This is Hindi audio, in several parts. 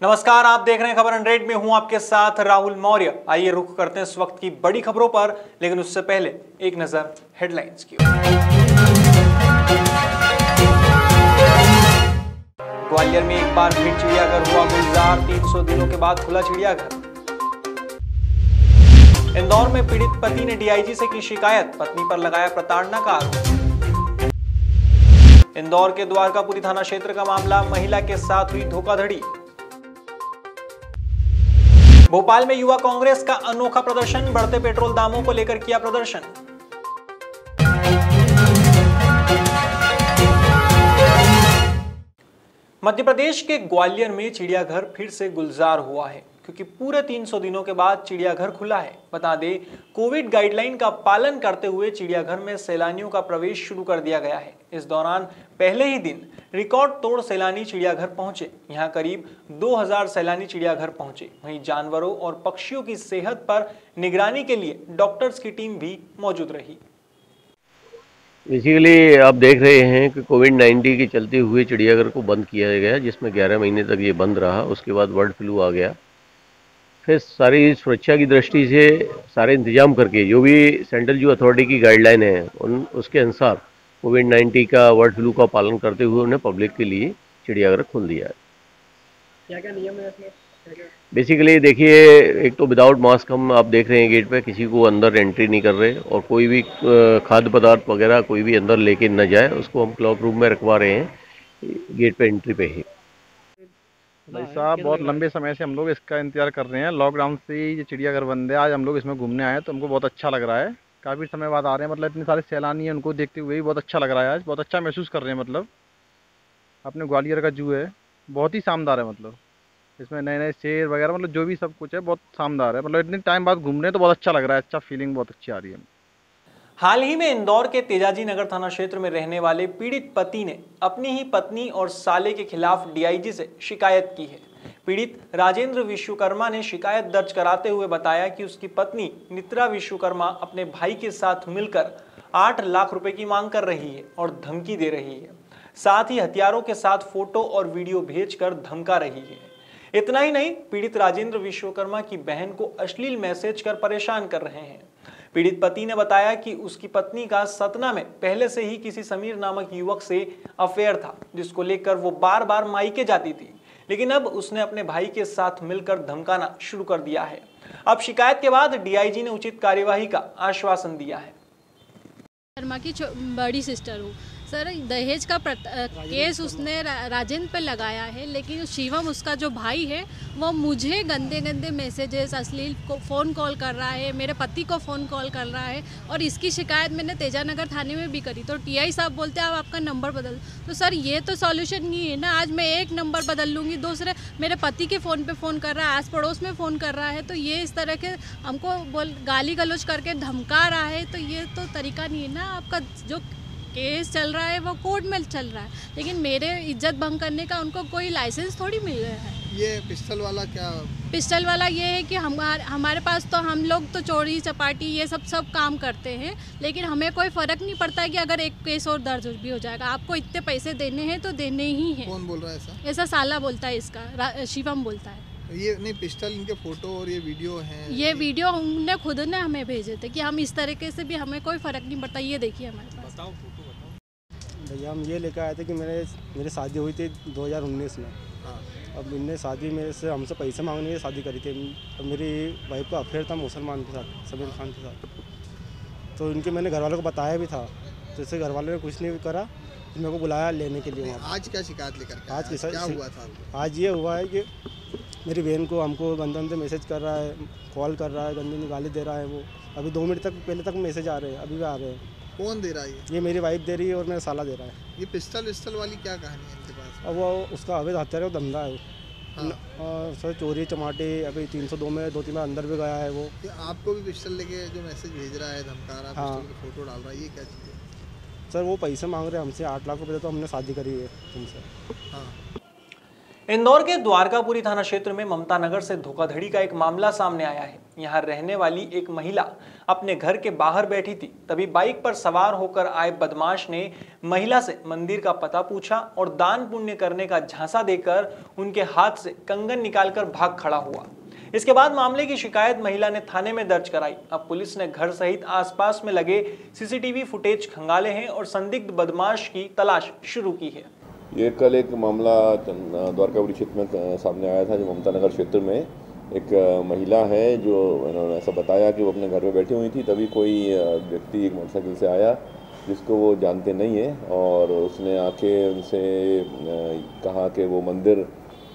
नमस्कार, आप देख रहे हैं खबर 100 में हूं आपके साथ राहुल मौर्य। आइए रुख करते हैं इस वक्त की बड़ी खबरों पर, लेकिन उससे पहले एक नजर हेडलाइंस की ओर। ग्वालियर में एक बार फिर चिड़ियाघर हुआ गुलजार, 300 दिनों के बाद खुला चिड़ियाघर। इंदौर में पीड़ित पति ने डीआईजी से की शिकायत, पत्नी पर लगाया प्रताड़ना का आरोप। इंदौर के द्वारकापुरी थाना क्षेत्र का मामला, महिला के साथ हुई धोखाधड़ी। भोपाल में युवा कांग्रेस का अनोखा प्रदर्शन, बढ़ते पेट्रोल दामों को लेकर किया प्रदर्शन। मध्य प्रदेश के ग्वालियर में चिड़ियाघर फिर से गुलजार हुआ है, क्योंकि पूरे 300 दिनों के बाद चिड़ियाघर खुला है। बता दें, कोविड गाइडलाइन का पालन करते हुए चिड़ियाघर में सैलानियों का प्रवेश शुरू कर दिया गया है। इस दौरान पहले ही दिन रिकॉर्ड तोड़ सैलानी चिड़ियाघर पहुंचे। यहां करीब 2000 सैलानी चिड़ियाघर पहुंचे। वहीं जानवरों और पक्षियों की सेहत पर निगरानी के लिए डॉक्टर्स की टीम भी मौजूद रही। बेसिकली आप देख रहे हैं कि कोविड-19 के चलते हुए चिड़ियाघर को बंद किया गया, जिसमें 11 महीने तक ये बंद रहा। उसके बाद बर्ड फ्लू आ गया। फिर सारी सुरक्षा की दृष्टि से सारे इंतजाम करके जो भी सेंट्रल जो अथॉरिटी की गाइडलाइन है उसके अनुसार कोविड-19 का बर्ड फ्लू का पालन करते हुए उन्हें पब्लिक के लिए चिड़ियाघर खोल दिया है। क्या क्या नियम है इसमें? बेसिकली देखिए, एक तो विदाउट मास्क हम आप देख रहे हैं गेट पे किसी को अंदर एंट्री नहीं कर रहे, और कोई भी खाद्य पदार्थ वगैरह कोई भी अंदर लेके न जाए, उसको हम क्लॉक रूम में रखवा रहे हैं गेट पे एंट्री पे ही। भाई साहब, बहुत लंबे समय से हम लोग इसका इंतजार कर रहे हैं। लॉकडाउन से ही ये चिड़ियाघर बंद है। आज हम लोग इसमें घूमने आए हैं तो हमको बहुत अच्छा लग रहा है। काफ़ी समय बाद आ रहे हैं, मतलब इतने सारे सैलानी हैं, उनको देखते हुए भी बहुत अच्छा लग रहा है। आज बहुत अच्छा महसूस कर रहे हैं। मतलब अपने ग्वालियर का जू है, बहुत ही शानदार है। मतलब इसमें नए नए शेर वगैरह, मतलब जो भी सब कुछ है बहुत शानदार है। मतलब इतने टाइम बाद घूम रहे हैं तो बहुत अच्छा लग रहा है। अच्छा फीलिंग बहुत अच्छी आ रही है। हाल ही में इंदौर के तेजाजी नगर थाना क्षेत्र में रहने वाले पीड़ित पति ने अपनी ही पत्नी और साले के खिलाफ डीआईजी से शिकायत की है। पीड़ित राजेंद्र विश्वकर्मा ने शिकायत दर्ज कराते हुए बताया कि उसकी पत्नी नित्रा विश्वकर्मा अपने भाई के साथ मिलकर 8 लाख रुपए की मांग कर रही है और धमकी दे रही है। साथ ही हथियारों के साथ फोटो और वीडियो भेजकर धमका रही है। इतना ही नहीं, पीड़ित राजेंद्र विश्वकर्मा की बहन को अश्लील मैसेज कर परेशान कर रहे हैं। पीड़ित पति ने बताया कि उसकी पत्नी का सतना में पहले से ही किसी समीर नामक युवक से अफेयर था, जिसको लेकर वो बार बार मायके जाती थी। लेकिन अब उसने अपने भाई के साथ मिलकर धमकाना शुरू कर दिया है। अब शिकायत के बाद डीआईजी ने उचित कार्यवाही का आश्वासन दिया है। शर्मा की बड़ी सिस्टर हूँ सर। दहेज का केस उसने राजेंद्र पे लगाया है, लेकिन शिवम उसका जो भाई है वो मुझे गंदे गंदे मैसेजेस, अश्लील फ़ोन कॉल कर रहा है, मेरे पति को फ़ोन कॉल कर रहा है। और इसकी शिकायत मैंने तेजानगर थाने में भी करी, तो टीआई साहब बोलते हैं आप आपका नंबर बदल। तो सर ये तो सॉल्यूशन नहीं है ना। आज मैं एक नंबर बदल लूँगी, दूसरे मेरे पति के फ़ोन पे फ़ोन कर रहा है, आस पड़ोस में फ़ोन कर रहा है। तो ये इस तरह के हमको गाली गलौज करके धमका रहा है, तो ये तो तरीका नहीं है ना। आपका जो केस चल रहा है वो कोर्ट में चल रहा है, लेकिन मेरे इज्जत भंग करने का उनको कोई लाइसेंस थोड़ी मिल रहा है। ये पिस्टल वाला क्या? पिस्टल वाला ये है कि हमारे पास तो हम लोग तो चोरी चपाटी ये सब काम करते हैं, लेकिन हमें कोई फ़र्क नहीं पड़ता है कि अगर एक केस और दर्ज भी हो जाएगा। आपको इतने पैसे देने हैं तो देने ही हैं। कौन बोल रहा है ऐसा? ऐसा साला बोलता है, इसका शिवम बोलता है। ये नहीं, पिस्टल, इनके फोटो और ये वीडियो हैं। ये वीडियो उन्होंने खुद ने हमें भेजे थे कि हम इस तरीके से भी हमें कोई फ़र्क नहीं पड़ता। ये देखिए हमारे पास। बताओ फोटो। भैया हम ये लेकर आए थे कि मेरे शादी हुई थी 2019 में। हाँ। अब इनने शादी मेरे से हमसे पैसे मांगने की शादी करी थी। अब मेरी वाइफ का अफेयर था मुसलमान के साथ, समीर खान के साथ। तो इनके मैंने घर वालों को बताया भी था, जैसे घर वालों ने कुछ नहीं करा, तो मेरे को बुलाया लेने के लिए। आज क्या शिकायत लेकर? आज क्या हुआ था? आज ये हुआ है कि मेरी बहन को हमको गंदे गंदे मैसेज कर रहा है, कॉल कर रहा है, गंदी गाली दे रहा है। वो अभी 2 मिनट तक पहले तक मैसेज आ रहे हैं, अभी भी आ रहे हैं। कौन दे रहा है? ये मेरी वाइफ दे रही है और मेरा साला दे रहा है। ये पिस्टल विस्टल वाली क्या कहानी है इनके पास? अब वो उसका अवैध हथियार है, वो धंधा है। हाँ। सर चोरी चमाटे, अभी 302 में 2-3 बार अंदर भी गया है वो। आपको भी पिस्टल लेके जो मैसेज भेज रहा है, धमका रहा है, हाँ। पिस्टल की फोटो डाल रहा है, ये क्या चीज़ है? सर वो पैसे मांग रहे हैं हमसे 8 लाख रुपए, तो हमने शादी करी है तुमसे। हाँ। इंदौर के द्वारकापुरी थाना क्षेत्र में ममता नगर से धोखाधड़ी का एक मामला सामने आया है। यहां रहने वाली एक महिला अपने घर के बाहर बैठी थी, तभी बाइक पर सवार होकर आए बदमाश ने महिला से मंदिर का पता पूछा और दान पुण्य करने का झांसा देकर उनके हाथ से कंगन निकालकर भाग खड़ा हुआ। इसके बाद मामले की शिकायत महिला ने थाने में दर्ज कराई। अब पुलिस ने घर सहित आसपास में लगे सीसीटीवी फुटेज खंगाले हैं और संदिग्ध बदमाश की तलाश शुरू की है। ये कल एक मामला द्वारकापुरी क्षेत्र में सामने आया था, जो ममता नगर क्षेत्र में एक महिला है, जो इन्होंने ऐसा बताया कि वो अपने घर में बैठी हुई थी, तभी कोई व्यक्ति एक मोटरसाइकिल से आया जिसको वो जानते नहीं है और उसने आके उनसे कहा कि वो मंदिर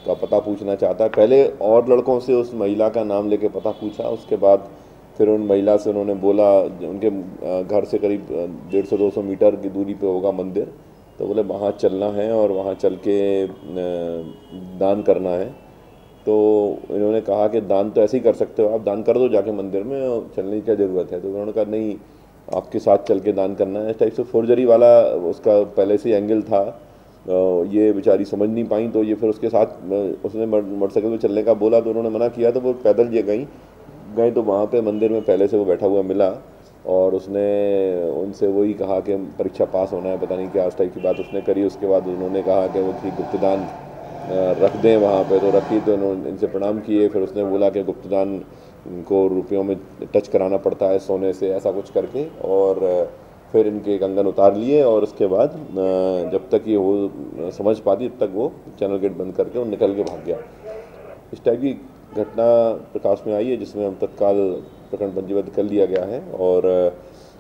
का पता पूछना चाहता है। पहले और लड़कों से उस महिला का नाम लेके पता पूछा, उसके बाद फिर उन महिला से उन्होंने बोला उनके घर से करीब 150-200 मीटर की दूरी पे होगा मंदिर, तो बोले वहाँ चलना है और वहाँ चल के दान करना है। तो इन्होंने कहा कि दान तो ऐसे ही कर सकते हो, आप दान कर दो जाके मंदिर में, और चलने की क्या ज़रूरत है। तो उन्होंने कहा नहीं, आपके साथ चल के दान करना है। इस टाइप से फोर्जरी वाला उसका पहले से एंगल था। ये बेचारी समझ नहीं पाई, तो ये फिर उसके साथ उसने मोटरसाइकिल पर चलने का बोला, तो उन्होंने मना किया, तो वो पैदल ये गई तो वहाँ पे मंदिर में पहले से वो बैठा हुआ मिला और उसने उनसे वही कहा कि परीक्षा पास होना है, पता नहीं क्या, इस टाइप की बात उसने करी। उसके बाद उन्होंने कहा कि वो गुप्तदान रख दें वहाँ पे, तो रखी, तो उन्होंने इनसे प्रणाम किए। फिर उसने बोला कि गुप्तदान को रुपयों में टच कराना पड़ता है सोने से, ऐसा कुछ करके, और फिर इनके कंगन उतार लिए और उसके बाद जब तक ये वो समझ पाती तब तक वो चैनल गेट बंद करके वो निकल के भाग गया। इस टाइप की घटना प्रकाश में आई है, जिसमें हम तत्काल प्रकरण पंजीबद्ध कर लिया गया है और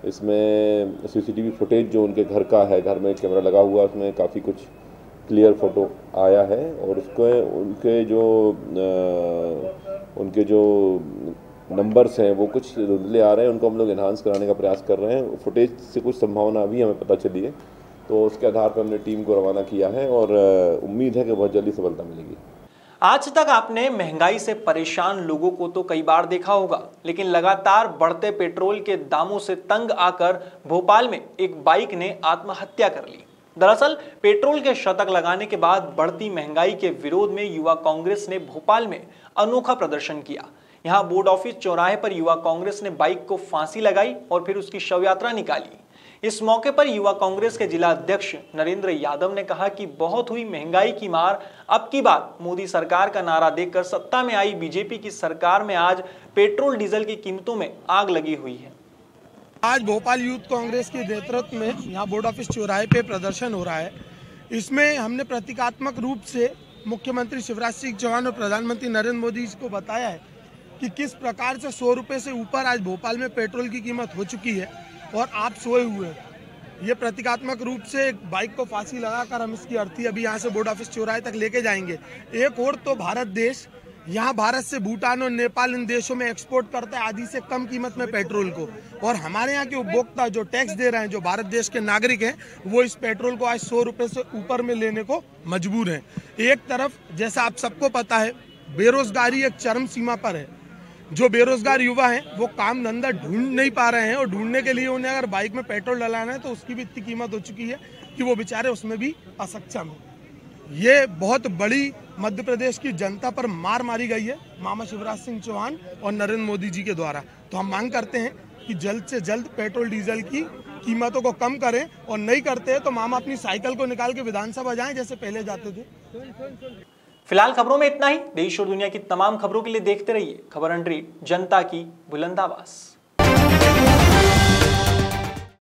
इसमें सीसीटीवी फुटेज जो उनके घर का है, घर में कैमरा लगा हुआ, उसमें काफ़ी कुछ क्लियर फोटो आया है और उसको उनके जो नंबर्स हैं वो कुछ धुंधले आ रहे हैं, उनको हम लोग एनहांस कराने का प्रयास कर रहे हैं। फुटेज से कुछ संभावना अभी हमें पता चली है, तो उसके आधार पर हमने टीम को रवाना किया है और उम्मीद है कि बहुत जल्दी सफलता मिलेगी। आज तक आपने महंगाई से परेशान लोगों को तो कई बार देखा होगा, लेकिन लगातार बढ़ते पेट्रोल के दामों से तंग आकर भोपाल में एक बाइक ने आत्महत्या कर ली। दरअसल पेट्रोल के शतक लगाने के बाद बढ़ती महंगाई के विरोध में युवा कांग्रेस ने भोपाल में अनोखा प्रदर्शन किया। यहां बोर्ड ऑफिस चौराहे पर युवा कांग्रेस ने बाइक को फांसी लगाई और फिर उसकी शव यात्रा निकाली। इस मौके पर युवा कांग्रेस के जिला अध्यक्ष नरेंद्र यादव ने कहा कि बहुत हुई महंगाई की मार, अब की बार मोदी सरकार का नारा देकर सत्ता में आई बीजेपी की सरकार में आज पेट्रोल डीजल की कीमतों में आग लगी हुई है। आज भोपाल यूथ कांग्रेस के नेतृत्व में यहाँ बोर्ड ऑफिस चौराहे पे प्रदर्शन हो रहा है। इसमें हमने प्रतीकात्मक रूप से मुख्यमंत्री शिवराज सिंह चौहान और प्रधानमंत्री नरेंद्र मोदी जी को बताया है कि किस प्रकार से 100 रुपये से ऊपर आज भोपाल में पेट्रोल की कीमत हो चुकी है और आप सोए हुए हैं। ये प्रतीकात्मक रूप से एक बाइक को फांसी लगाकर हम इसकी अर्थी अभी यहाँ से बोर्ड ऑफिस चौराहे तक लेके जाएंगे। एक और तो भारत देश यहाँ भारत से भूटान और नेपाल इन देशों में एक्सपोर्ट करता है आधी से कम कीमत में पेट्रोल को, और हमारे यहाँ के उपभोक्ता जो टैक्स दे रहे हैं, जो भारत देश के नागरिक हैं, वो इस पेट्रोल को आज 100 रुपये से ऊपर में लेने को मजबूर हैं। एक तरफ जैसा आप सबको पता है बेरोजगारी एक चरम सीमा पर है। जो बेरोजगार युवा हैं वो काम धंधा ढूंढ नहीं पा रहे हैं और ढूंढने के लिए उन्हें अगर बाइक में पेट्रोल डलाना है तो उसकी भी इतनी कीमत हो चुकी है कि वो बेचारे उसमें भी असक्षम हैं। ये बहुत बड़ी मध्य प्रदेश की जनता पर मार मारी गई है मामा शिवराज सिंह चौहान और नरेंद्र मोदी जी के द्वारा। तो हम मांग करते हैं कि जल्द से जल्द पेट्रोल डीजल की कीमतों को कम करें, और नहीं करते हैं तो मामा अपनी साइकिल को निकाल के विधानसभा जाएं जैसे पहले जाते थे। फिलहाल खबरों में इतना ही। देश और दुनिया की तमाम खबरों के लिए देखते रहिए खबर 100, जनता की बुलंदाबाज।